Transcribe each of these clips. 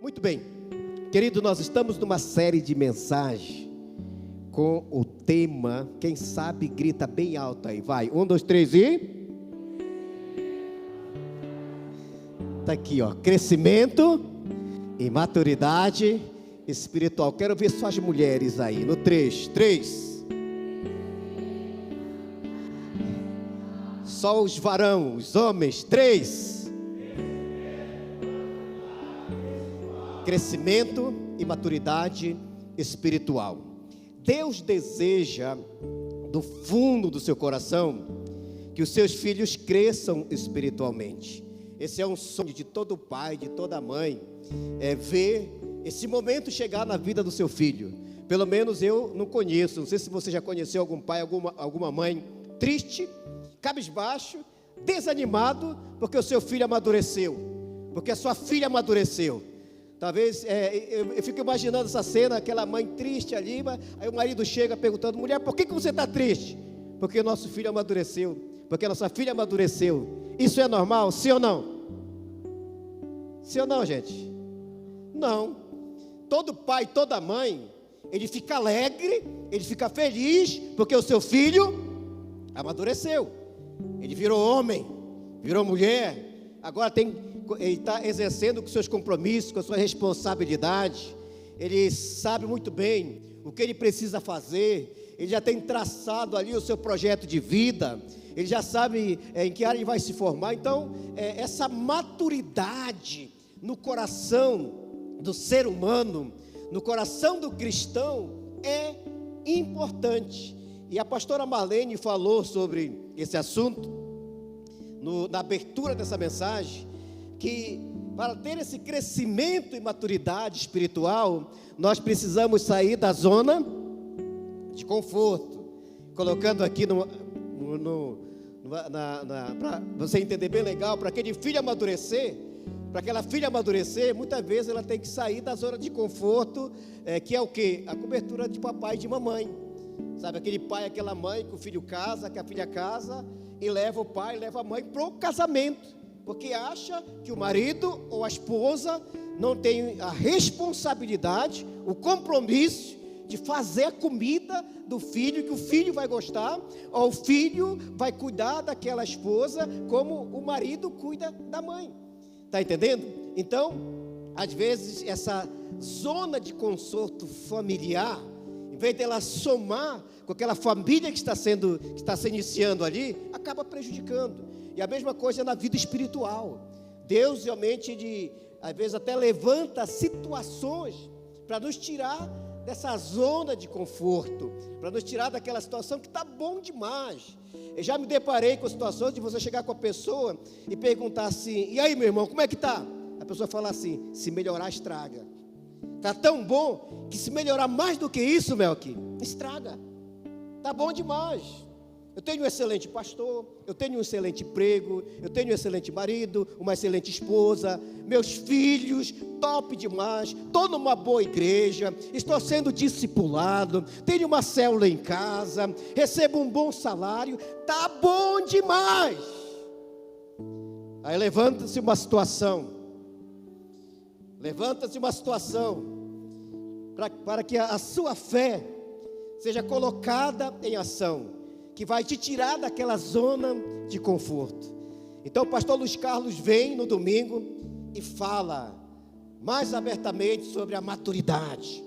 Muito bem, querido, nós estamos numa série de mensagens com o tema, quem sabe grita bem alto aí, vai, 1, 2, 3 e... Está aqui, ó, crescimento e maturidade espiritual. Quero ver só as mulheres aí, no 3. Só os varão, os homens, 3. Crescimento e maturidade espiritual. Deus deseja do fundo do seu coração que os seus filhos cresçam espiritualmente. Esse é um sonho de todo pai, de toda mãe, ver esse momento chegar na vida do seu filho. Pelo menos eu não conheço, não sei se você já conheceu algum pai, alguma mãe triste, cabisbaixo, desanimado, porque o seu filho amadureceu, porque a sua filha amadureceu. Talvez, eu fico imaginando essa cena, aquela mãe triste ali, aí o marido chega perguntando: mulher, por que você está triste? Porque o nosso filho amadureceu, porque a nossa filha amadureceu. Isso é normal, sim ou não? Sim ou não, gente? Não. Todo pai, toda mãe, ele fica alegre, ele fica feliz, porque o seu filho amadureceu. Ele virou homem, virou mulher, agora ele está exercendo com seus compromissos, com a sua responsabilidade. Ele sabe muito bem o que ele precisa fazer. Ele já tem traçado ali o seu projeto de vida. Ele já sabe em que área ele vai se formar. Então, essa maturidade no coração do ser humano, no coração do cristão, é importante. E a pastora Marlene falou sobre esse assunto na abertura dessa mensagem, que para ter esse crescimento e maturidade espiritual, nós precisamos sair da zona de conforto. Colocando aqui para você entender bem legal, para aquele filho amadurecer, para aquela filha amadurecer, muitas vezes ela tem que sair da zona de conforto, que é o quê? A cobertura de papai e de mamãe. Sabe, aquele pai, aquela mãe que o filho casa, que a filha casa, e leva o pai, leva a mãe para o casamento, porque acha que o marido ou a esposa não tem a responsabilidade, o compromisso de fazer a comida do filho, que o filho vai gostar, ou o filho vai cuidar daquela esposa como o marido cuida da mãe. Está entendendo? Então, às vezes, essa zona de conforto familiar, em vez dela somar com aquela família que está se iniciando ali, acaba prejudicando. E a mesma coisa na vida espiritual. Deus realmente, às vezes, até levanta situações para nos tirar dessa zona de conforto, para nos tirar daquela situação que está bom demais. Eu já me deparei com situações de você chegar com a pessoa e perguntar assim: e aí, meu irmão, como é que está? A pessoa fala assim: se melhorar, estraga. Está tão bom que se melhorar mais do que isso, Melqui, estraga. Está bom demais. Eu tenho um excelente pastor, eu tenho um excelente emprego, eu tenho um excelente marido, uma excelente esposa, meus filhos, top demais, estou numa boa igreja, estou sendo discipulado, tenho uma célula em casa, recebo um bom salário, está bom demais. Aí levanta-se uma situação para que a sua fé seja colocada em ação, que vai te tirar daquela zona de conforto. Então o pastor Luiz Carlos vem no domingo e fala mais abertamente sobre a maturidade,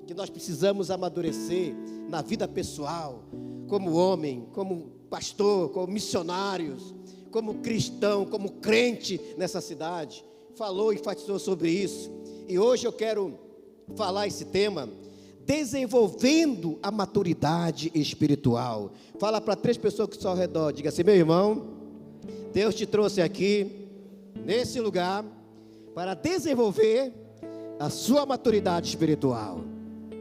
que nós precisamos amadurecer na vida pessoal, como homem, como pastor, como missionários, como cristão, como crente nessa cidade. Falou e enfatizou sobre isso. E hoje eu quero falar esse tema: desenvolvendo a maturidade espiritual. Fala para 3 pessoas que estão ao redor, diga assim: meu irmão, Deus te trouxe aqui, nesse lugar, para desenvolver a sua maturidade espiritual.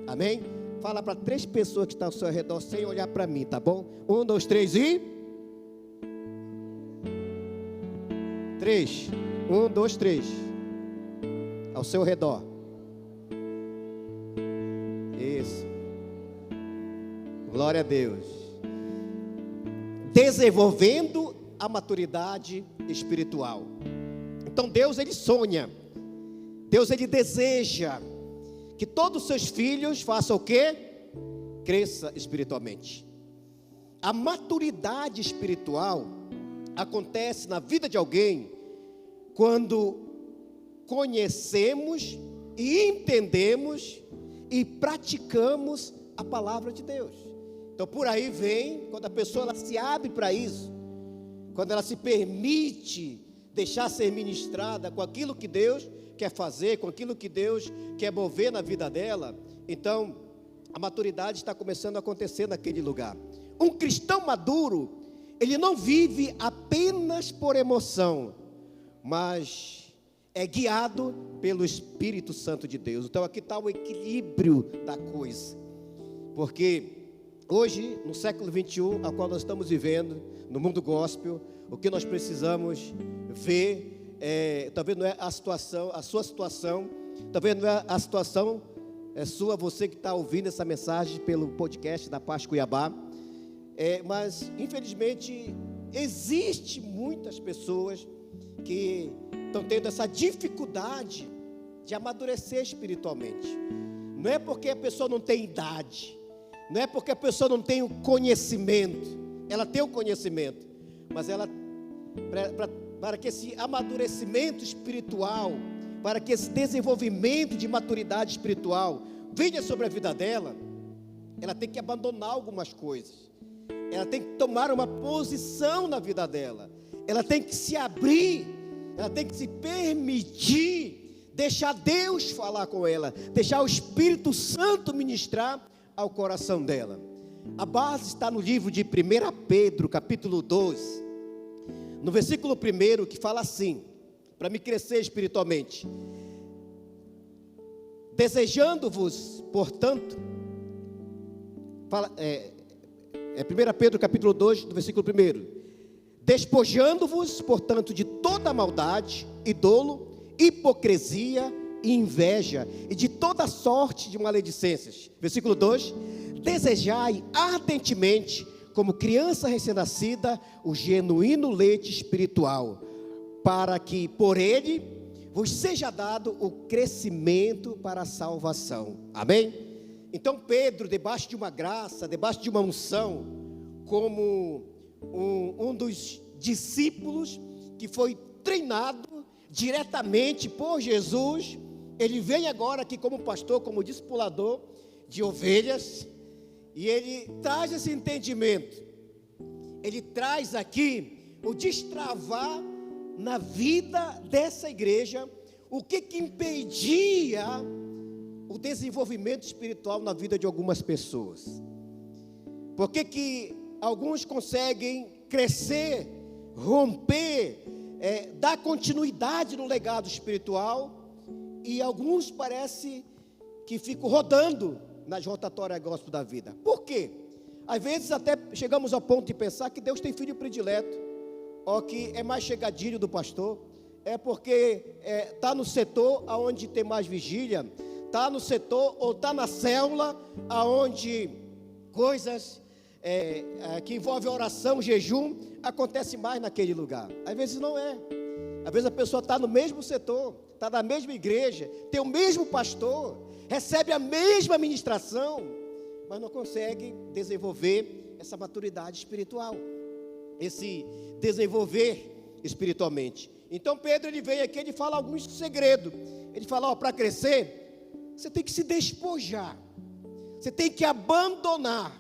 Amém? Fala para 3 pessoas que estão ao seu redor, sem olhar para mim, tá bom? 1, 2, 3 e... 3. 1, 2, 3. Ao seu redor. Isso. Glória a Deus. Desenvolvendo a maturidade espiritual. Então Deus, Ele sonha Deus, Ele deseja que todos os seus filhos façam o quê? Cresça espiritualmente. A maturidade espiritual acontece na vida de alguém quando conhecemos e entendemos e praticamos a palavra de Deus. Então por aí vem, quando a pessoa ela se abre para isso, quando ela se permite deixar ser ministrada com aquilo que Deus quer fazer, com aquilo que Deus quer mover na vida dela, então a maturidade está começando a acontecer naquele lugar. Um cristão maduro, ele não vive apenas por emoção, mas é guiado pelo Espírito Santo de Deus. Então aqui está o equilíbrio da coisa, porque hoje, no século 21, a qual nós estamos vivendo, no mundo gospel, o que nós precisamos ver, talvez não é a situação, a sua situação, talvez não é a situação sua, você que está ouvindo essa mensagem pelo podcast da Paz Cuiabá, mas infelizmente existe muitas pessoas que estão tendo essa dificuldade de amadurecer espiritualmente. Não é porque a pessoa não tem idade, não é porque a pessoa não tem o conhecimento, ela tem o conhecimento, mas ela, para que esse amadurecimento espiritual, para que esse desenvolvimento de maturidade espiritual venha sobre a vida dela, ela tem que abandonar algumas coisas, ela tem que tomar uma posição na vida dela, ela tem que se abrir, ela tem que se permitir, deixar Deus falar com ela, deixar o Espírito Santo ministrar ao coração dela. A base está no livro de 1 Pedro, capítulo 2, no versículo 1, que fala assim, para me crescer espiritualmente: desejando-vos, portanto, fala, 1 Pedro capítulo 2, do versículo 1, despojando-vos, portanto, de toda maldade e dolo, hipocrisia e inveja, e de toda sorte de maledicências. Versículo 2, desejai ardentemente, como criança recém-nascida, o genuíno leite espiritual, para que por ele vos seja dado o crescimento para a salvação. Amém? Então Pedro, debaixo de uma graça, debaixo de uma unção, como um dos discípulos que foi treinado diretamente por Jesus, ele vem agora aqui como pastor, como discipulador de ovelhas, e ele traz esse entendimento, ele traz aqui o destravar na vida dessa igreja, o que impedia o desenvolvimento espiritual na vida de algumas pessoas. Por que alguns conseguem crescer, romper, dar continuidade no legado espiritual, e alguns parece que ficam rodando nas rotatórias gospel da vida? Por quê? Às vezes até chegamos ao ponto de pensar que Deus tem filho predileto, ou que é mais chegadinho do pastor, porque está no setor onde tem mais vigília, está no setor ou está na célula onde coisas que envolvem oração, jejum, acontece mais naquele lugar. Às vezes não é. Às vezes a pessoa está no mesmo setor, está na mesma igreja, tem o mesmo pastor, recebe a mesma ministração, mas não consegue desenvolver essa maturidade espiritual, esse desenvolver espiritualmente. Então Pedro, ele vem aqui, ele fala alguns segredos. Ele fala, para crescer, você tem que se despojar, você tem que abandonar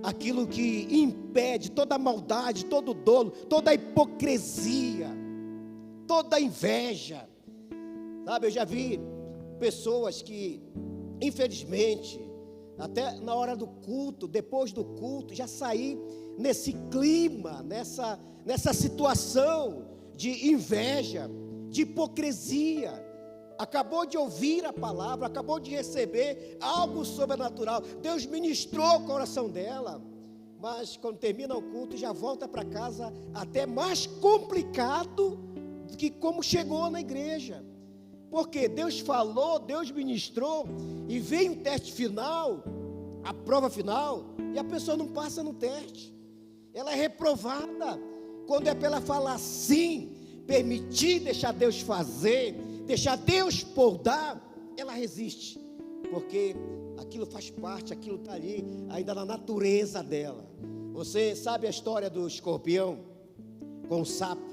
aquilo que impede, toda a maldade, todo o dolo, toda a hipocrisia, toda a inveja. Sabe, eu já vi pessoas que, infelizmente, até na hora do culto, depois do culto, já saí nesse clima, nessa situação de inveja, de hipocrisia. Acabou de ouvir a palavra, acabou de receber algo sobrenatural, Deus ministrou o coração dela, mas quando termina o culto, já volta para casa até mais complicado do que como chegou na igreja. Porque Deus falou, Deus ministrou, e vem o teste final, a prova final, e a pessoa não passa no teste, ela é reprovada. Quando é para ela falar sim, permitir, deixar Deus fazer, deixar Deus podar, ela resiste, porque aquilo faz parte, aquilo está ali, ainda na natureza dela. Você sabe a história do escorpião com o sapo?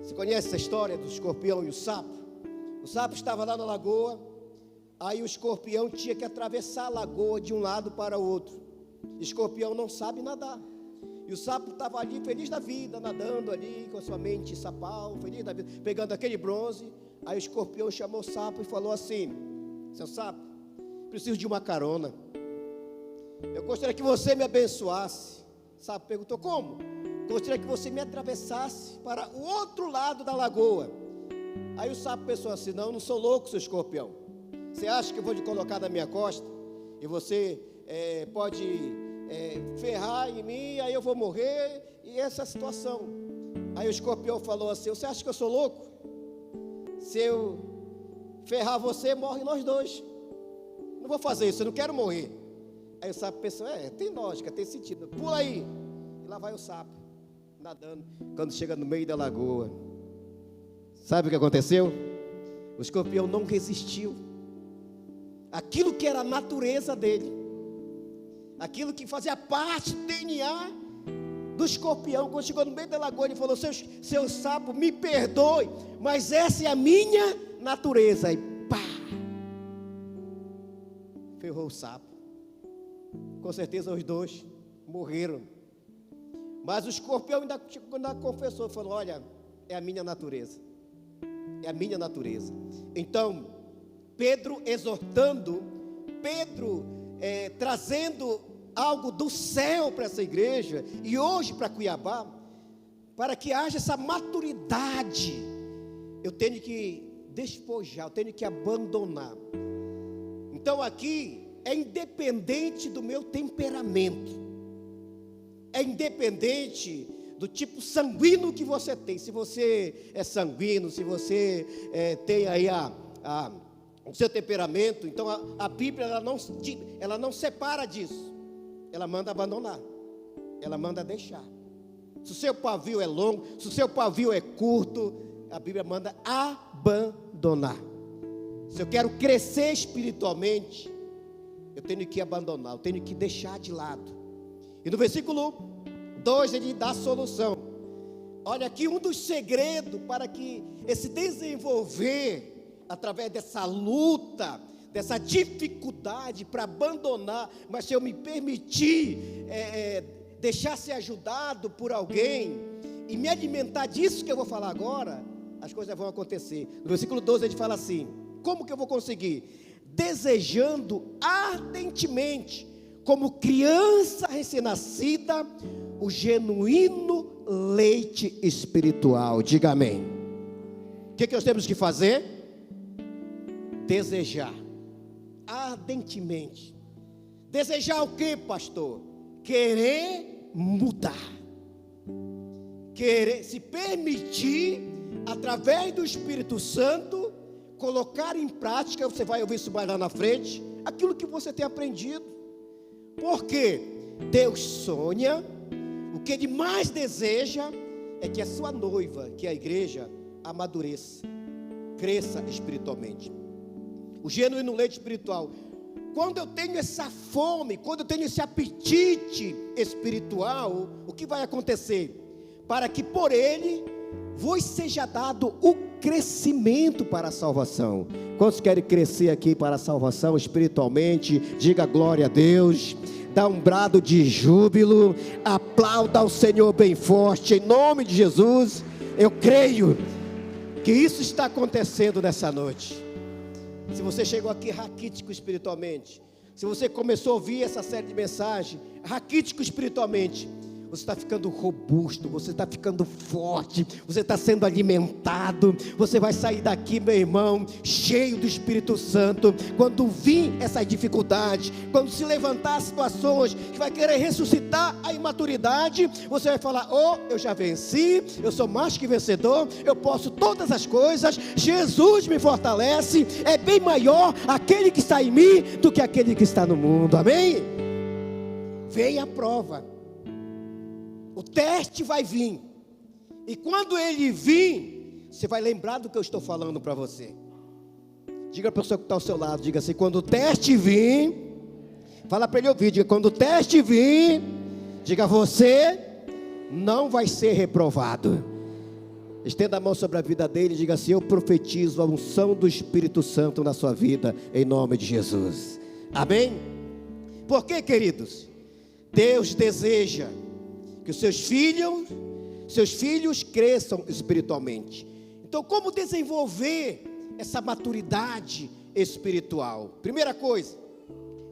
Você conhece essa história do escorpião e o sapo? O sapo estava lá na lagoa, aí o escorpião tinha que atravessar a lagoa de um lado para o outro. O escorpião não sabe nadar, e o sapo estava ali feliz da vida, nadando ali com a sua mente sapal, feliz da vida, pegando aquele bronze. Aí o escorpião chamou o sapo e falou assim: seu sapo, preciso de uma carona, eu gostaria que você me abençoasse. O sapo perguntou: como? Gostaria que você me atravessasse para o outro lado da lagoa. Aí o sapo pensou assim: não sou louco, seu escorpião. Você acha que eu vou te colocar na minha costa e você pode ferrar em mim, aí eu vou morrer, e essa é a situação. Aí o escorpião falou assim: você acha que eu sou louco? Se eu ferrar você, morre nós dois. Não vou fazer isso, eu não quero morrer. Aí o sapo pensou: tem lógica, tem sentido, pula aí. E lá vai o sapo, nadando. Quando chega no meio da lagoa, sabe o que aconteceu? O escorpião não resistiu. Aquilo que era a natureza dele, aquilo que fazia parte do DNA do escorpião, quando chegou no meio da lagoa, ele falou: seu sapo, me perdoe, mas essa é a minha natureza. E pá, ferrou o sapo. Com certeza os dois morreram. Mas o escorpião ainda confessou, falou: olha, é a minha natureza, é a minha natureza. Então Pedro exortando, Pedro trazendo algo do céu para essa igreja, e hoje para Cuiabá, para que haja essa maturidade, eu tenho que despojar, eu tenho que abandonar. Então aqui é independente do meu temperamento, é independente do tipo sanguíneo que você tem. Se você é sanguíneo, se você tem aí o seu temperamento, então a Bíblia ela não separa disso, ela manda abandonar, ela manda deixar. Se o seu pavio é longo, se o seu pavio é curto, a Bíblia manda abandonar. Se eu quero crescer espiritualmente, eu tenho que abandonar, eu tenho que deixar de lado. E no versículo 2 ele dá a solução. Olha aqui um dos segredos para que esse desenvolver, através dessa luta, dessa dificuldade para abandonar, mas se eu me permitir deixar ser ajudado por alguém e me alimentar disso que eu vou falar agora, as coisas vão acontecer. No versículo 12 ele fala assim: como que eu vou conseguir? Desejando ardentemente, como criança recém-nascida, o genuíno leite espiritual. Diga amém. O que nós temos que fazer? Desejar ardentemente. Desejar o que, pastor? Querer mudar, querer se permitir, através do Espírito Santo, colocar em prática. Você vai ouvir isso mais lá na frente, aquilo que você tem aprendido. Porque Deus sonha, o que Ele mais deseja é que a sua noiva, que é a igreja, amadureça, cresça espiritualmente. O genuíno leite espiritual. Quando eu tenho essa fome, quando eu tenho esse apetite espiritual, o que vai acontecer? Para que por ele vos seja dado o crescimento para a salvação. Quantos querem crescer aqui para a salvação espiritualmente? Diga glória a Deus. Dá um brado de júbilo, aplauda ao Senhor bem forte, em nome de Jesus. Eu creio que isso está acontecendo nessa noite. Se você chegou aqui raquítico espiritualmente, se você começou a ouvir essa série de mensagens raquítico espiritualmente, você está ficando robusto, você está ficando forte, você está sendo alimentado. Você vai sair daqui, meu irmão, cheio do Espírito Santo. Quando vir essa dificuldade, quando se levantar situações que vai querer ressuscitar a imaturidade, você vai falar: oh, eu já venci, eu sou mais que vencedor, eu posso todas as coisas, Jesus me fortalece. É bem maior aquele que está em mim do que aquele que está no mundo. Amém? Vem a prova, o teste vai vir, e quando ele vir, você vai lembrar do que eu estou falando para você. Diga para a pessoa que está ao seu lado, diga assim: quando o teste vir, fala para ele ouvir, diga: quando o teste vir, diga: você não vai ser reprovado. Estenda a mão sobre a vida dele e diga assim: eu profetizo a unção do Espírito Santo na sua vida, em nome de Jesus. Amém? Por quê, queridos? Deus deseja que os seus filhos cresçam espiritualmente. Então, como desenvolver essa maturidade espiritual? Primeira coisa,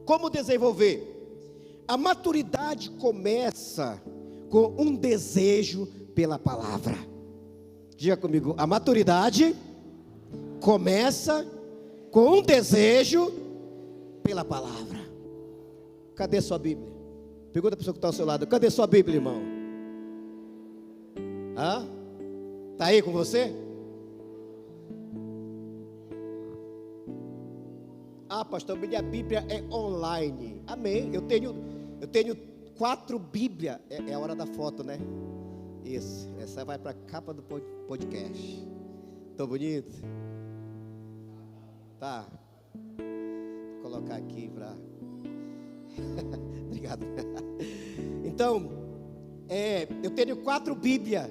como desenvolver? A maturidade começa com um desejo pela palavra. Diga comigo: a maturidade começa com um desejo pela palavra. Cadê sua Bíblia? Pergunta a pessoa que está ao seu lado: cadê sua Bíblia, irmão? Está aí com você? Pastor, minha Bíblia é online. Amém. Eu tenho 4 Bíblias. É a hora da foto, né? Isso. Essa vai para a capa do podcast. Tô bonito? Tá. Vou colocar aqui para. Obrigado. Então, eu tenho 4 Bíblias.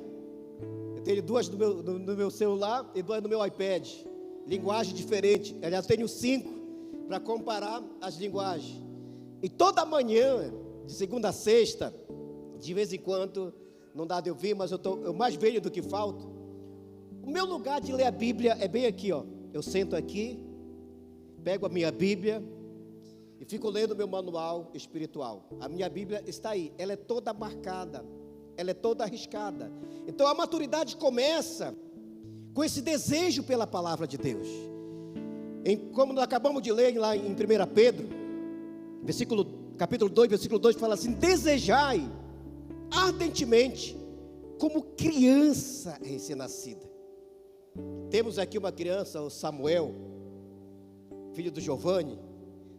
Eu tenho 2 no meu celular e 2 no meu iPad. Linguagem diferente. Aliás, eu tenho 5 para comparar as linguagens. E toda manhã, de segunda a sexta, de vez em quando, não dá de eu vir, mas eu mais velho do que falto. O meu lugar de ler a Bíblia é bem aqui, ó. Eu sento aqui, pego a minha Bíblia e fico lendo o meu manual espiritual. A minha Bíblia está aí, ela é toda marcada, ela é toda arriscada. Então a maturidade começa com esse desejo pela palavra de Deus. Como nós acabamos de ler lá em 1 Pedro, capítulo 2, versículo 2, fala assim: desejai ardentemente como criança recém-nascida. Temos aqui uma criança, o Samuel, filho do Giovanni.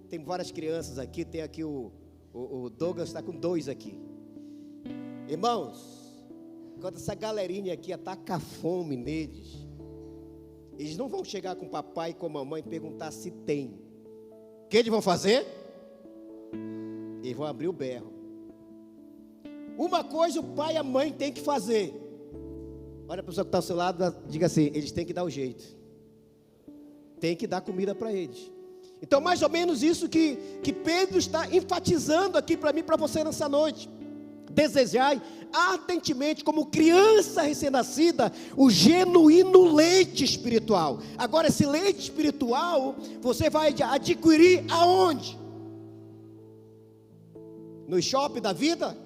Tem várias crianças aqui. Tem aqui o Douglas, está com 2 aqui. Irmãos, quando essa galerinha aqui ataca fome neles, eles não vão chegar com o papai e com a mamãe e perguntar se tem. O que eles vão fazer? Eles vão abrir o berro. Uma coisa o pai e a mãe têm que fazer. Olha a pessoa que está ao seu lado, diga assim: eles têm que dar o jeito. Tem que dar comida para eles. Então, mais ou menos isso que Pedro está enfatizando aqui para mim e para você nessa noite. Desejai ardentemente, como criança recém-nascida, o genuíno leite espiritual. Agora, esse leite espiritual, você vai adquirir aonde? No shopping da vida?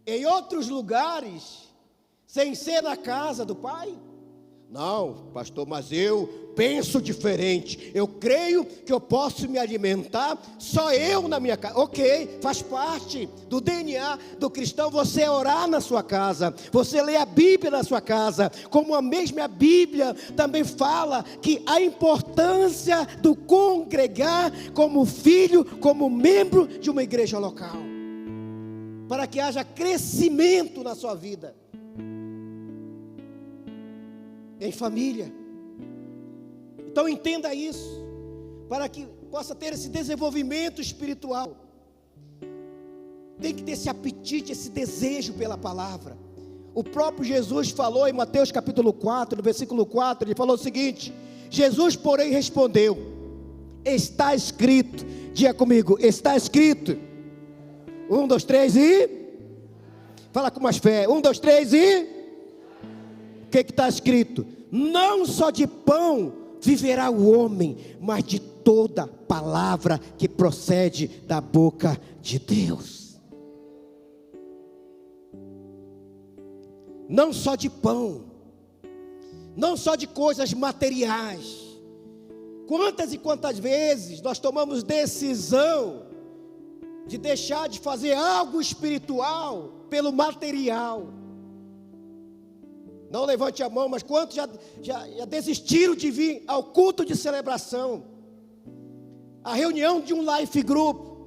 Em outros lugares, sem ser na casa do Pai? Não, pastor, mas eu penso diferente. Eu creio que eu posso me alimentar só eu na minha casa. Ok, faz parte do DNA do cristão você orar na sua casa, você ler a Bíblia na sua casa. Como a mesma Bíblia também fala que a importância do congregar como filho, como membro de uma igreja local, para que haja crescimento na sua vida, em família. Então entenda isso, para que possa ter esse desenvolvimento espiritual. Tem que ter esse apetite, esse desejo pela palavra. O próprio Jesus falou em Mateus capítulo 4, no versículo 4, ele falou o seguinte: Jesus, porém, respondeu: está escrito. Diga comigo: está escrito. 1, 2, 3 e... Fala com mais fé. 1, 2, 3 e... O que está escrito? Não só de pão viverá o homem, mas de toda palavra que procede da boca de Deus. Não só de pão, não só de coisas materiais. Quantas e quantas vezes nós tomamos decisão de deixar de fazer algo espiritual pelo material? Não levante a mão, mas quantos já desistiram de vir ao culto de celebração, a reunião de um life group,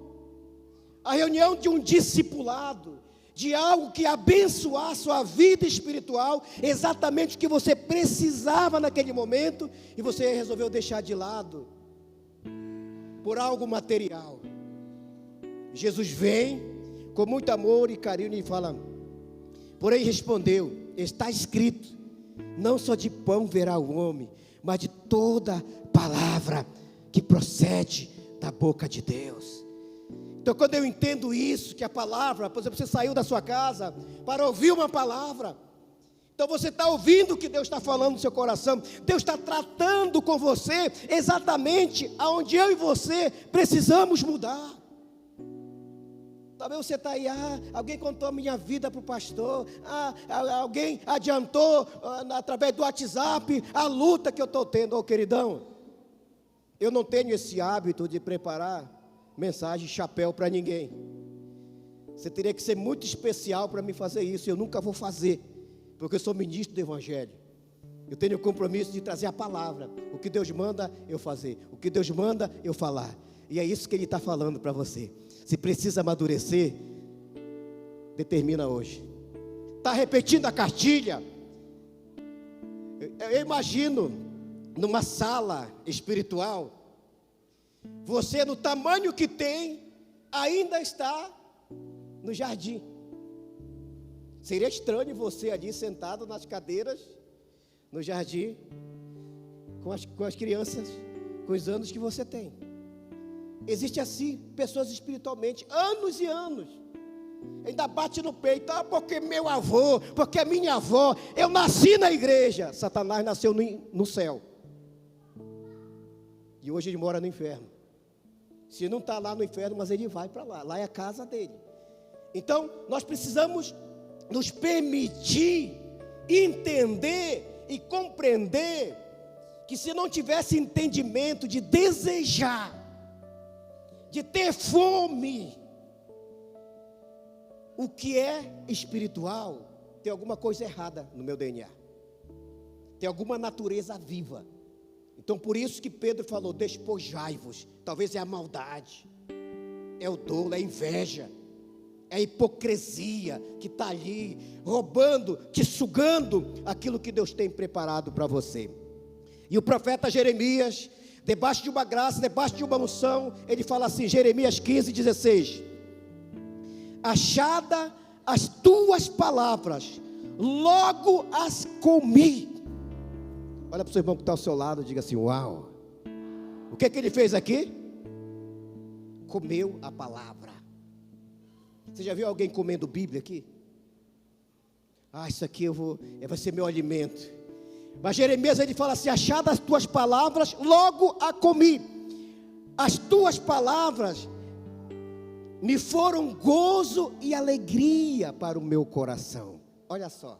a reunião de um discipulado, de algo que abençoar a sua vida espiritual, exatamente o que você precisava naquele momento, e você resolveu deixar de lado, por algo material. Jesus vem, com muito amor e carinho, e fala, porém respondeu, está escrito, não só de pão verá o homem, mas de toda palavra que procede da boca de Deus. Então, quando eu entendo isso, que a palavra, por exemplo, você saiu da sua casa para ouvir uma palavra, então você está ouvindo o que Deus está falando no seu coração, Deus está tratando com você exatamente aonde eu e você precisamos mudar. Talvez você está aí, alguém contou a minha vida para o pastor, alguém adiantou através do WhatsApp a luta que eu estou tendo. Queridão, eu não tenho esse hábito de preparar mensagem chapéu para ninguém. Você teria que ser muito especial para me fazer isso. Eu nunca vou fazer, porque eu sou ministro do Evangelho. Eu tenho o compromisso de trazer a palavra. O que Deus manda eu fazer, o que Deus manda eu falar. E é isso que Ele está falando para você. Se precisa amadurecer, determina hoje. Está repetindo a cartilha. Eu imagino numa sala espiritual, você no tamanho que tem, ainda está no jardim. Seria estranho você ali sentado nas cadeiras, no jardim, com as crianças, com os anos que você tem. Existe assim, pessoas espiritualmente, anos e anos, ainda bate no peito, porque meu avô, porque minha avó, eu nasci na igreja. Satanás nasceu no céu, e hoje ele mora no inferno. Se não está lá no inferno, mas ele vai para lá é a casa dele. Então, nós precisamos nos permitir entender e compreender, que se não tivesse entendimento de desejar, de ter fome, o que é espiritual, tem alguma coisa errada no meu DNA, tem alguma natureza viva. Então por isso que Pedro falou, despojai-vos. Talvez é a maldade, é o dolo, é a inveja, é a hipocrisia que está ali, roubando, te sugando aquilo que Deus tem preparado para você. E o profeta Jeremias, debaixo de uma graça, debaixo de uma unção, ele fala assim, Jeremias 15:16, achada as tuas palavras, logo as comi. Olha para o seu irmão que está ao seu lado e diga assim, uau. O que ele fez aqui? Comeu a palavra. Você já viu alguém comendo Bíblia aqui? Isso aqui vai ser meu alimento. Mas Jeremias ele fala assim, achadas as tuas palavras, logo a comi. As tuas palavras me foram gozo e alegria para o meu coração. Olha só,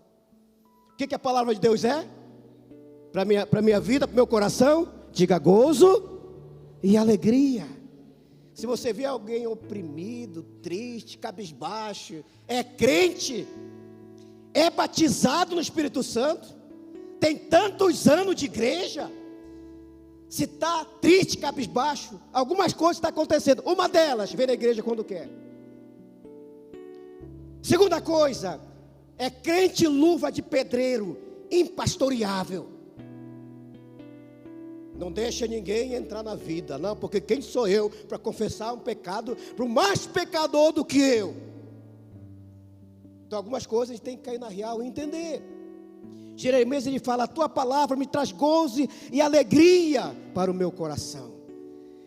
o que a palavra de Deus é? Para minha vida, para o meu coração, diga gozo e alegria. Se você vê alguém oprimido, triste, cabisbaixo, é crente, é batizado no Espírito Santo, tem tantos anos de igreja, se está triste, cabisbaixo, algumas coisas estão acontecendo. Uma delas, vem na igreja quando quer. Segunda coisa, é crente luva de pedreiro, impastoreável. Não deixa ninguém entrar na vida, não, porque quem sou eu para confessar um pecado para o mais pecador do que eu? Então algumas coisas a gente tem que cair na real e entender. Jeremias ele fala, a tua palavra me traz gozo e alegria para o meu coração.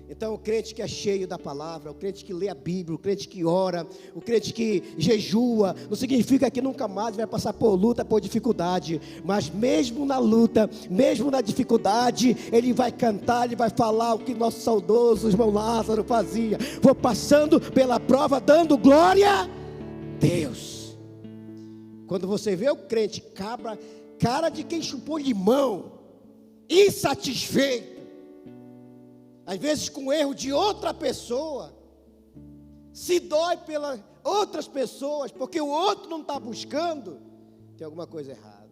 Então o crente que é cheio da palavra, o crente que lê a Bíblia, o crente que ora, o crente que jejua, não significa que nunca mais vai passar por luta, por dificuldade, mas mesmo na luta, mesmo na dificuldade, ele vai cantar, ele vai falar o que nosso saudoso irmão Lázaro fazia, vou passando pela prova, dando glória a Deus. Quando você vê o crente, cara de quem chupou limão, insatisfeito, às vezes com o erro de outra pessoa, se dói pelas outras pessoas, porque o outro não está buscando, tem alguma coisa errada.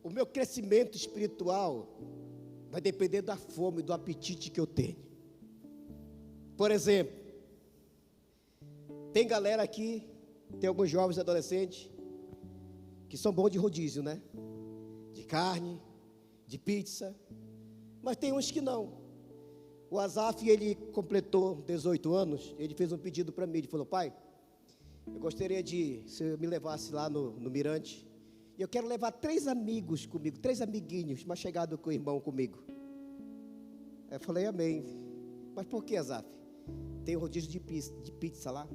O meu crescimento espiritual vai depender da fome, do apetite que eu tenho. Por exemplo, Tem galera aqui, tem alguns jovens adolescentes que são bons de rodízio, né? De carne, de pizza, mas tem uns que não. O Azaf, ele completou 18 anos, ele fez um pedido para mim, ele falou: pai, eu gostaria de, se eu me levasse lá no Mirante, e eu quero levar 3 amigos comigo, 3 amiguinhos, mais chegados que o irmão comigo. Aí eu falei: amém. Mas por que, Azaf? Tem um rodízio de pizza lá,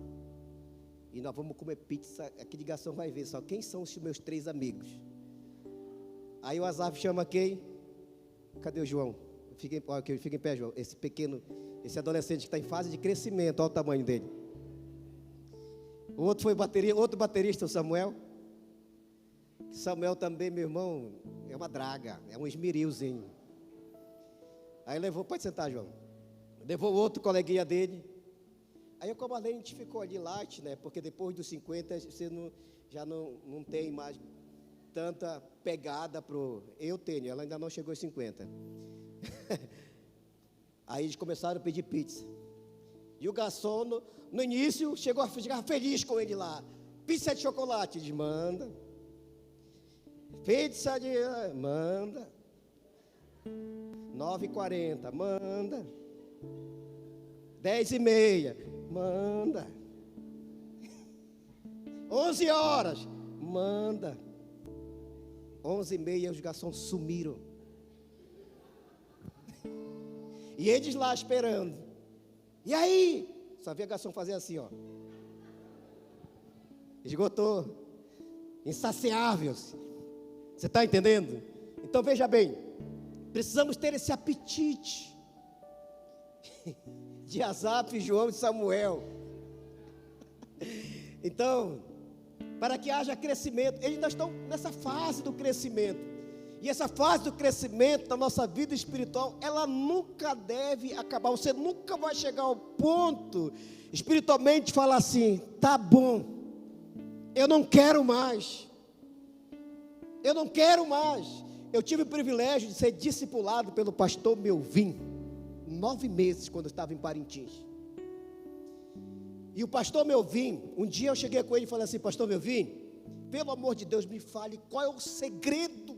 e nós vamos comer pizza, aqui de ligação vai ver só quem são os meus 3 amigos. Aí o Azaf chama quem? Cadê o João? Fica em pé, João. Esse pequeno, esse adolescente que está em fase de crescimento, olha o tamanho dele. O outro foi outro baterista, o Samuel. Samuel também, meu irmão, é uma draga, é um esmerilzinho. Aí levou, pode sentar, João. Levou outro coleguinha dele. Aí como a gente ficou ali light, né? Porque depois dos 50 você já não tem mais tanta pegada pro. Eu tenho, ela ainda não chegou aos 50. Aí eles começaram a pedir pizza. E o garçom, no início, chegou a ficar feliz com ele lá. Pizza de chocolate, eles mandam. Pizza de... manda. 9h40, manda. 10h30, manda. 11 horas, manda. 11h30, os garçons sumiram. E eles lá esperando. E aí? Só via garçom fazer assim, ó. Esgotou. Insaciáveis. Você está entendendo? Então veja bem. Precisamos ter esse apetite de Azaf, João e Samuel. Então, para que haja crescimento, eles ainda estão nessa fase do crescimento. E essa fase do crescimento da nossa vida espiritual, ela nunca deve acabar. Você nunca vai chegar ao ponto, espiritualmente, de falar assim: tá bom, eu não quero mais. Eu não quero mais. Eu tive o privilégio de ser discipulado pelo pastor Melvin, 9 meses, quando eu estava em Parintins. E o pastor Melvin, um dia eu cheguei com ele e falei assim: pastor Melvin, pelo amor de Deus, me fale qual é o segredo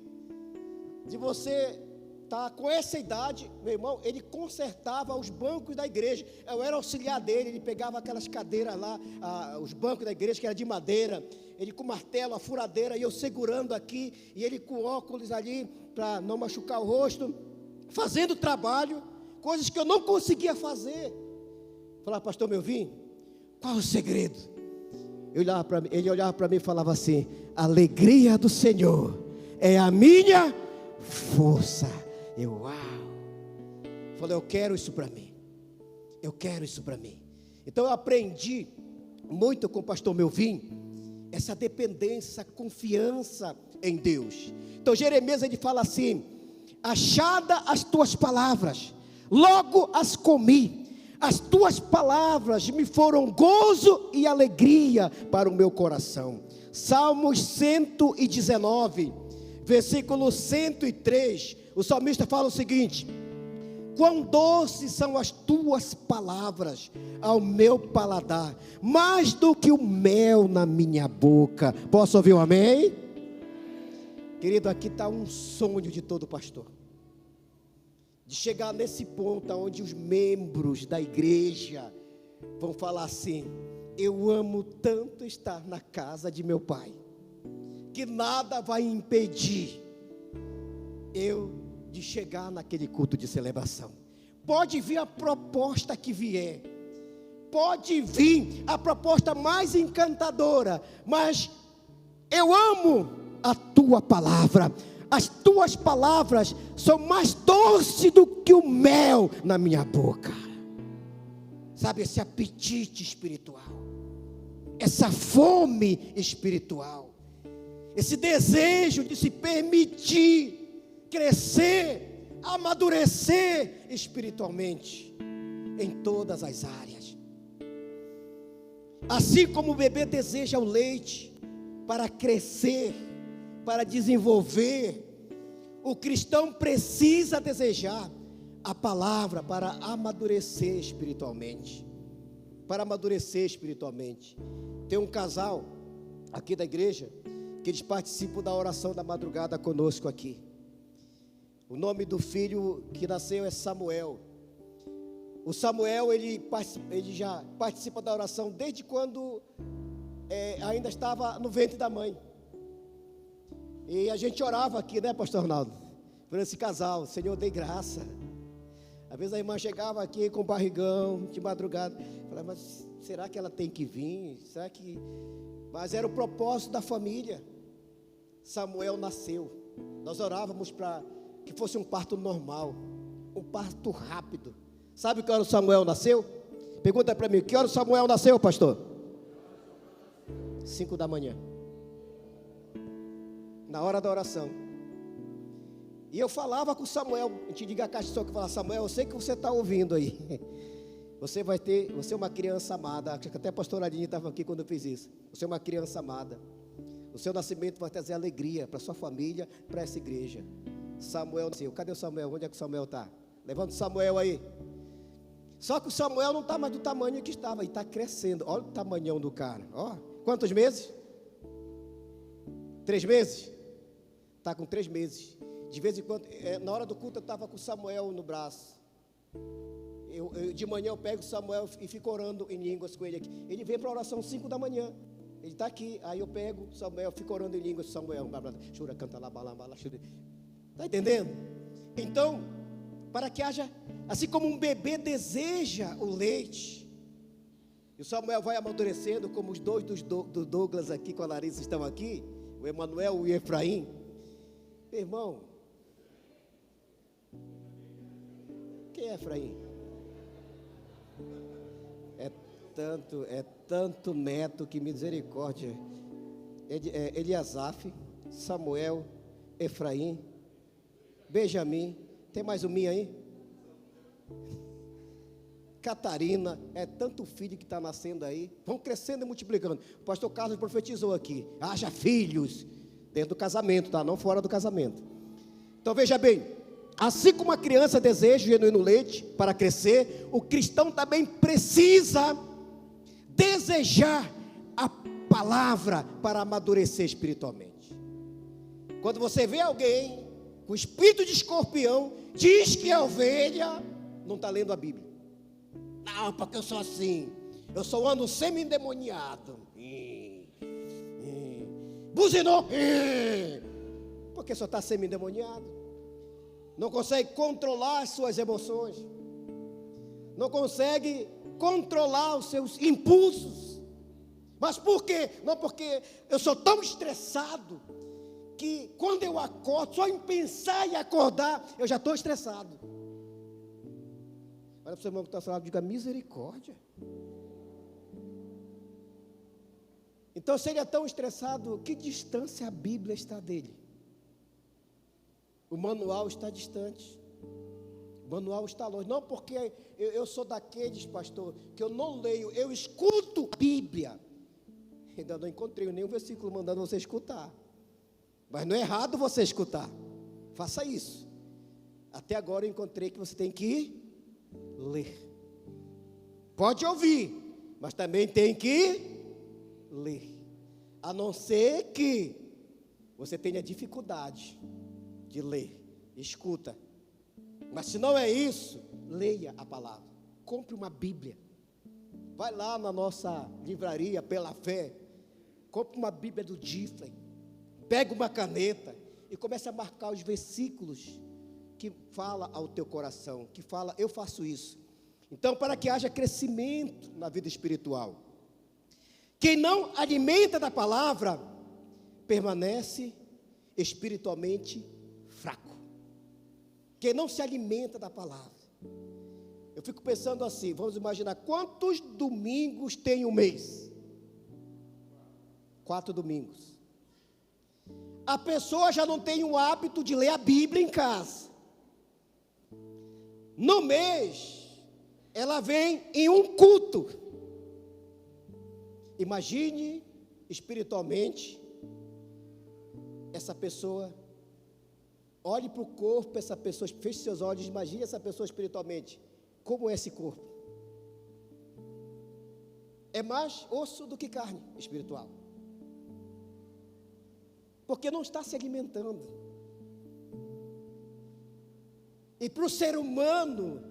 de você estar com essa idade. Meu irmão, ele consertava os bancos da igreja. Eu era auxiliar dele, ele pegava aquelas cadeiras lá, os bancos da igreja que era de madeira, ele com martelo, a furadeira, e eu segurando aqui, e ele com óculos ali, para não machucar o rosto, fazendo trabalho, coisas que eu não conseguia fazer. Falava: pastor Melvin, qual o segredo? Ele olhava para mim e falava assim: a alegria do Senhor é a minha força. Uau! Falei: eu quero isso para mim. Eu quero isso para mim. Então eu aprendi muito com o pastor Melvin essa dependência, essa confiança em Deus. Então Jeremias, ele fala assim: achada as tuas palavras, logo as comi. As tuas palavras me foram gozo e alegria para o meu coração. Salmos 119, versículo 103, o salmista fala o seguinte: quão doces são as tuas palavras ao meu paladar, mais do que o mel na minha boca. Posso ouvir um amém? Querido, aqui está um sonho de todo pastor, de chegar nesse ponto onde os membros da igreja vão falar assim: eu amo tanto estar na casa de meu pai, que nada vai impedir eu de chegar naquele culto de celebração. Pode vir a proposta que vier, pode vir a proposta mais encantadora, mas eu amo a tua palavra. As tuas palavras são mais doces do que o mel na minha boca. Sabe, esse apetite espiritual, essa fome espiritual, esse desejo de se permitir crescer, amadurecer espiritualmente em todas as áreas. Assim como o bebê deseja o leite para crescer, para desenvolver, o cristão precisa desejar a palavra para amadurecer espiritualmente. para amadurecer espiritualmente. Tem um casal aqui da igreja que eles participam da oração da madrugada conosco aqui. O nome do filho que nasceu é Samuel. O Samuel, ele já participa da oração desde quando ainda estava no ventre da mãe. E a gente orava aqui, né, pastor Arnaldo? Por esse casal, Senhor, dê graça. Às vezes a irmã chegava aqui com barrigão, de madrugada. Falava, mas será que ela tem que vir? Será que... Mas era o propósito da família. Samuel nasceu. Nós orávamos para que fosse um parto normal, um parto rápido. Sabe que hora o Samuel nasceu? Pergunta para mim, que hora o Samuel nasceu, pastor? 5 da manhã. Na hora da oração. E eu falava com o Samuel, a gente liga a caixa de som que fala, Samuel, eu sei que você está ouvindo aí. Você é uma criança amada. Acho que até a pastora Aline estava aqui quando eu fiz isso. Você é uma criança amada. O seu nascimento vai trazer alegria para a sua família, para essa igreja. Samuel nasceu. Cadê o Samuel? Onde é que o Samuel está? Levanta o Samuel aí. Só que o Samuel não está mais do tamanho que estava, ele está crescendo. Olha o tamanhão do cara. Ó, quantos meses? 3 meses? Está com 3 meses. De vez em quando, na hora do culto eu estava com o Samuel no braço. De manhã eu pego o Samuel e fico orando em línguas com ele aqui. Ele vem para a oração 5 da manhã. Ele está aqui, aí eu pego o Samuel, fico orando em línguas, Samuel, chura, canta lá, balambala, chura. Está entendendo? Então, para que haja, assim como um bebê deseja o leite, e o Samuel vai amadurecendo, como os dois do Douglas aqui com a Larissa estão aqui, o Emanuel e o Efraim. Meu irmão, quem é Efraim? É tanto neto, que misericórdia. Eliasaf, Samuel, Efraim, Benjamim, tem mais um minha aí? Catarina, é tanto filho que está nascendo aí, vão crescendo e multiplicando. O pastor Carlos profetizou aqui, haja filhos, dentro do casamento, tá? Não fora do casamento. Então veja bem, assim como a criança deseja o genuíno leite para crescer, o cristão também precisa desejar a palavra para amadurecer espiritualmente. Quando você vê alguém com espírito de escorpião, diz que é ovelha, não está lendo a Bíblia. Não, porque eu sou assim, eu sou ando semi-endemoniado. Buzinou, porque só está semi-endemoniado. Não consegue controlar as suas emoções, não consegue controlar os seus impulsos. Mas por quê? Não, porque eu sou tão estressado que quando eu acordo, só em pensar em acordar, eu já estou estressado. Olha para o seu irmão que está ao seu lado e diga, misericórdia. Então, se ele é tão estressado, que distância a Bíblia está dele? O manual está distante. O manual está longe. Não porque eu sou daqueles, pastor, que eu não leio, eu escuto Bíblia. Ainda não encontrei nenhum versículo mandando você escutar. Mas não é errado você escutar. Faça isso. Até agora eu encontrei que você tem que ler. Pode ouvir, mas também tem que ler. A não ser que você tenha dificuldade de ler. Escuta. Mas se não é isso, leia a palavra. Compre uma Bíblia. Vai lá na nossa livraria Pela Fé. Compre uma Bíblia do Difflin. Pega uma caneta e comece a marcar os versículos que fala ao teu coração, que fala, eu faço isso. Então, para que haja crescimento na vida espiritual, quem não alimenta da palavra, permanece espiritualmente fraco. Quem não se alimenta da palavra. Eu fico pensando assim, vamos imaginar, quantos domingos tem um mês? 4 domingos. A pessoa já não tem o hábito de ler a Bíblia em casa. No mês, ela vem em um culto. Imagine espiritualmente essa pessoa. Olhe para o corpo, essa pessoa, feche seus olhos, imagine essa pessoa espiritualmente. Como é esse corpo? é mais osso do que carne espiritual. Porque não está se alimentando. E para o ser humano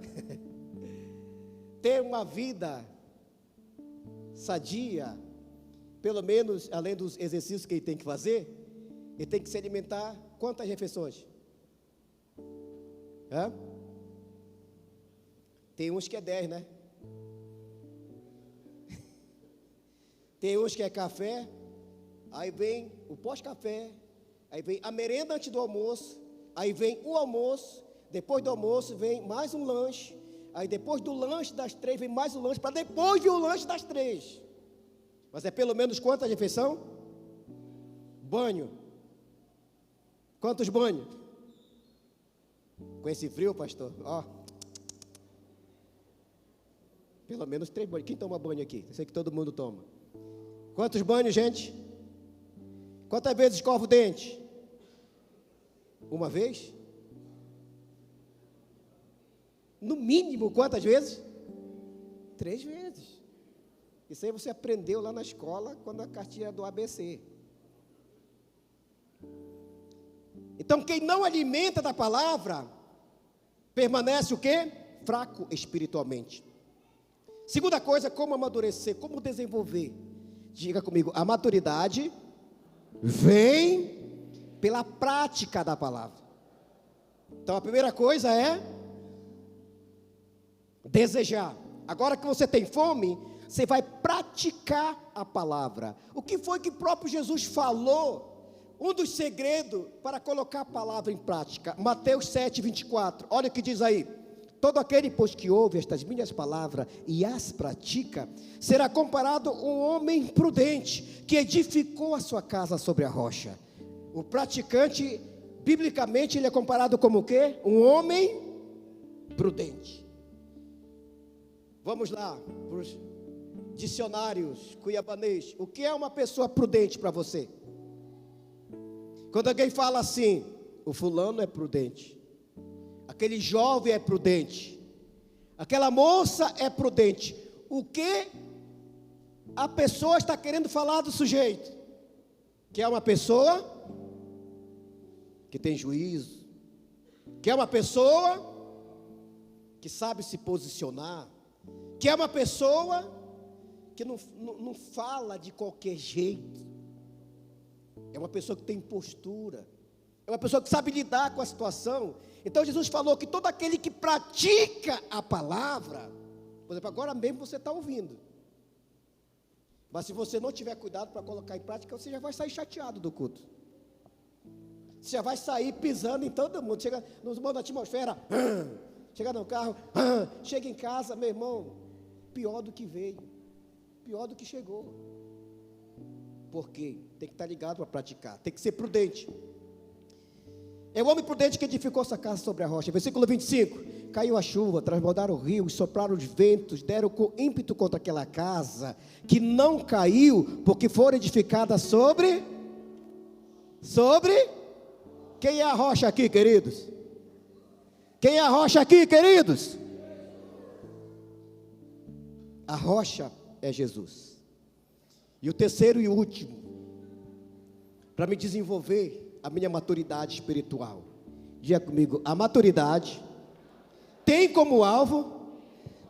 ter uma vida sadia, pelo menos além dos exercícios que ele tem que fazer, ele tem que se alimentar quantas refeições? Hã? Tem uns que é 10, né? Tem uns que é café, aí vem o pós-café, aí vem a merenda antes do almoço, aí vem o almoço, depois do almoço vem mais um lanche, aí depois do lanche das 3 vem mais um lanche, para depois vir o lanche das 3. Mas é pelo menos quantas refeição? Banho. Quantos banhos? Com esse frio, pastor? Ó. Pelo menos 3 banhos. Quem toma banho aqui? Eu sei que todo mundo toma. Quantos banhos, gente? Quantas vezes escova o dente? Uma vez? No mínimo, quantas vezes? 3 vezes. Isso aí você aprendeu lá na escola, quando a cartilha do ABC. Então, quem não alimenta da palavra, permanece o quê? Fraco espiritualmente. Segunda coisa, como amadurecer, como desenvolver. Diga comigo, a maturidade vem pela prática da palavra. Então, a primeira coisa é desejar. Agora que você tem fome, você vai praticar a palavra. O que foi que o próprio Jesus falou? Um dos segredos para colocar a palavra em prática. Mateus 7, 24. Olha o que diz aí. Todo aquele, pois, que ouve estas minhas palavras e as pratica, será comparado a um homem prudente, que edificou a sua casa sobre a rocha. O praticante, biblicamente, ele é comparado como o quê? Um homem prudente. Vamos lá, para os dicionários cuiabanês. O que é uma pessoa prudente para você? Quando alguém fala assim, o fulano é prudente, aquele jovem é prudente, aquela moça é prudente. O que a pessoa está querendo falar do sujeito? Que é uma pessoa que tem juízo, que é uma pessoa que sabe se posicionar, que é uma pessoa que não fala de qualquer jeito, é uma pessoa que tem postura, é uma pessoa que sabe lidar com a situação. Então Jesus falou que todo aquele que pratica a palavra, por exemplo, agora mesmo você está ouvindo, mas se você não tiver cuidado para colocar em prática, você já vai sair chateado do culto, você já vai sair pisando em todo mundo, chega nos modos da atmosfera, chega no carro, chega em casa, meu irmão, pior do que veio, pior do que chegou. Por quê? Tem que estar ligado para praticar, tem que ser prudente. É o homem prudente que edificou sua casa sobre a rocha. Versículo 25. Caiu a chuva, transbordaram o rio, sopraram os ventos, deram com ímpeto contra aquela casa, que não caiu, porque foi edificada sobre quem é a rocha aqui, queridos? Quem é a rocha aqui, queridos? A rocha é Jesus. E o terceiro e último, para me desenvolver a minha maturidade espiritual. Diga comigo, a maturidade tem como alvo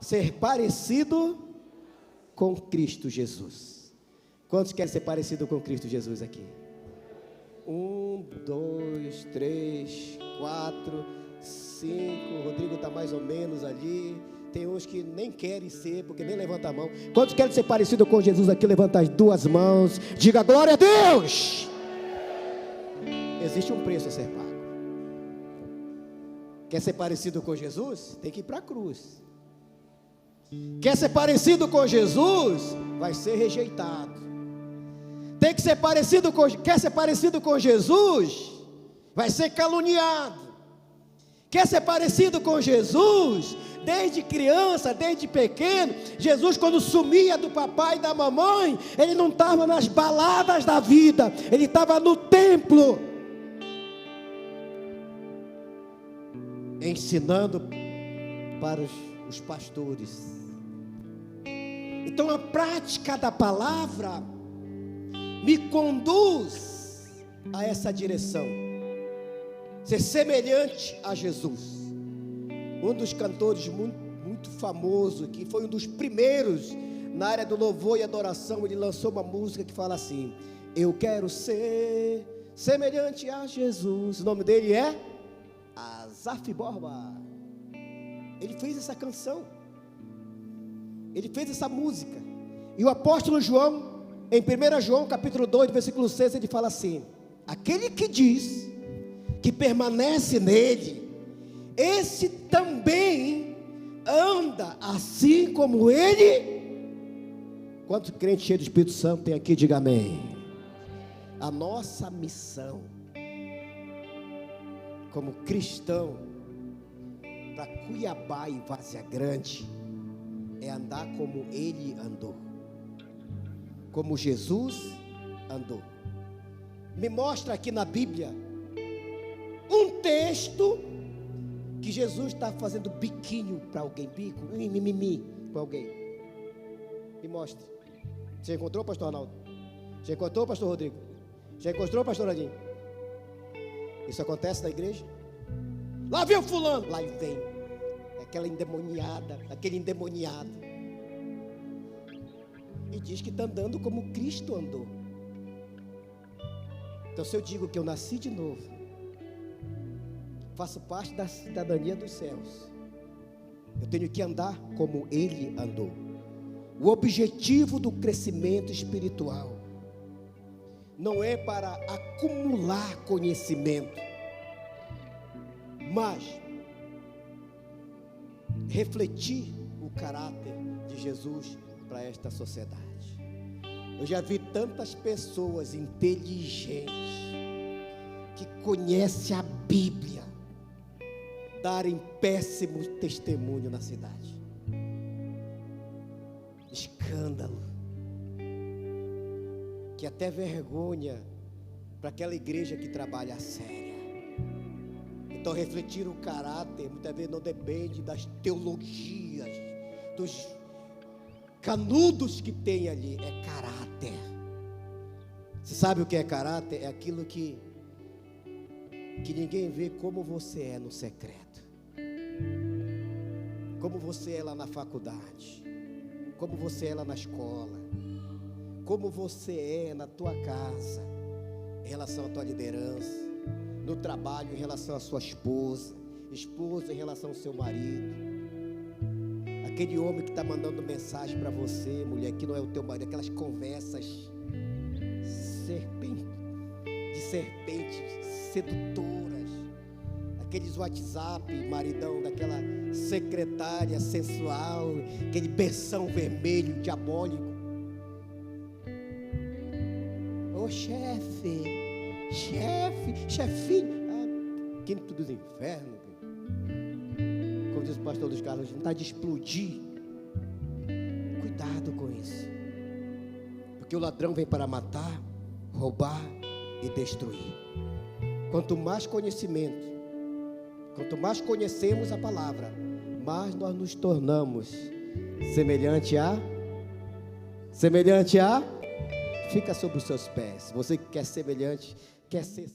ser parecido com Cristo Jesus. Quantos querem ser parecido com Cristo Jesus aqui? 1, 2, 3, 4, 5. O Rodrigo está mais ou menos ali. Tem uns que nem querem ser, porque nem levanta a mão. Quantos querem ser parecido com Jesus aqui? Levanta as 2 mãos. Diga glória a Deus. Existe um preço a ser pago. Quer ser parecido com Jesus? Tem que ir para a cruz. Quer ser parecido com Jesus? Vai ser rejeitado. Tem que ser parecido com, quer ser parecido com Jesus? Vai ser caluniado. Quer ser parecido com Jesus? Desde criança, desde pequeno, Jesus, quando sumia do papai e da mamãe, ele não estava nas baladas da vida, ele estava no templo, ensinando para os pastores, Então a prática da palavra me conduz a essa direção, ser semelhante a Jesus. Um dos cantores muito famoso, que foi um dos primeiros na área do louvor e adoração, ele lançou uma música que fala assim: eu quero ser semelhante a Jesus. O nome dele é Asaf Borba. Ele fez essa canção, ele fez essa música. E o apóstolo João, em 1 João capítulo 2, versículo 6, ele fala assim: aquele que diz que permanece nele, esse também anda assim como ele. Quantos crentes cheios do Espírito Santo tem aqui? Diga amém. A nossa missão como cristão para Cuiabá e Várzea Grande é andar como ele andou, como Jesus andou. Me mostra aqui na Bíblia um texto que Jesus está fazendo biquinho para alguém, bico, mimimi para alguém. Me mostre. Você encontrou, pastor Arnaldo? Já encontrou, pastor Rodrigo? Já encontrou, pastor Adinho? Isso acontece na igreja? Lá vem o fulano, lá vem aquela endemoniada, aquele endemoniado, e diz que está andando como Cristo andou. Então, se eu digo que eu nasci de novo, faço parte da cidadania dos céus, eu tenho que andar como Ele andou. O objetivo do crescimento espiritual não é para acumular conhecimento, mas refletir o caráter de Jesus para esta sociedade. Eu já vi tantas pessoas inteligentes que conhecem a Bíblia darem péssimo testemunho na cidade. Escândalo, que até vergonha para aquela igreja que trabalha a séria. Então, refletir o caráter muitas vezes não depende das teologias, dos canudos que tem ali, é caráter. Você sabe o que é caráter? É aquilo que ninguém vê como você é no secreto, como você é lá na faculdade, como você é lá na escola, como você é na tua casa, em relação à tua liderança, no trabalho, em relação à sua esposa, esposa em relação ao seu marido, aquele homem que está mandando mensagem para você, mulher, que não é o teu marido, aquelas conversas de serpentes sedutoras, aqueles WhatsApp, maridão, daquela secretária sensual, aquele beção vermelho, diabólico. Ô chefinho, quinto dos infernos, como diz o pastor dos Carlos, vontade de explodir. Cuidado com isso, porque o ladrão vem para matar, roubar e destruir. Quanto mais conhecimento, quanto mais conhecemos a palavra, mais nós nos tornamos semelhante a. Fica sobre os seus pés. Você que quer semelhante, quer ser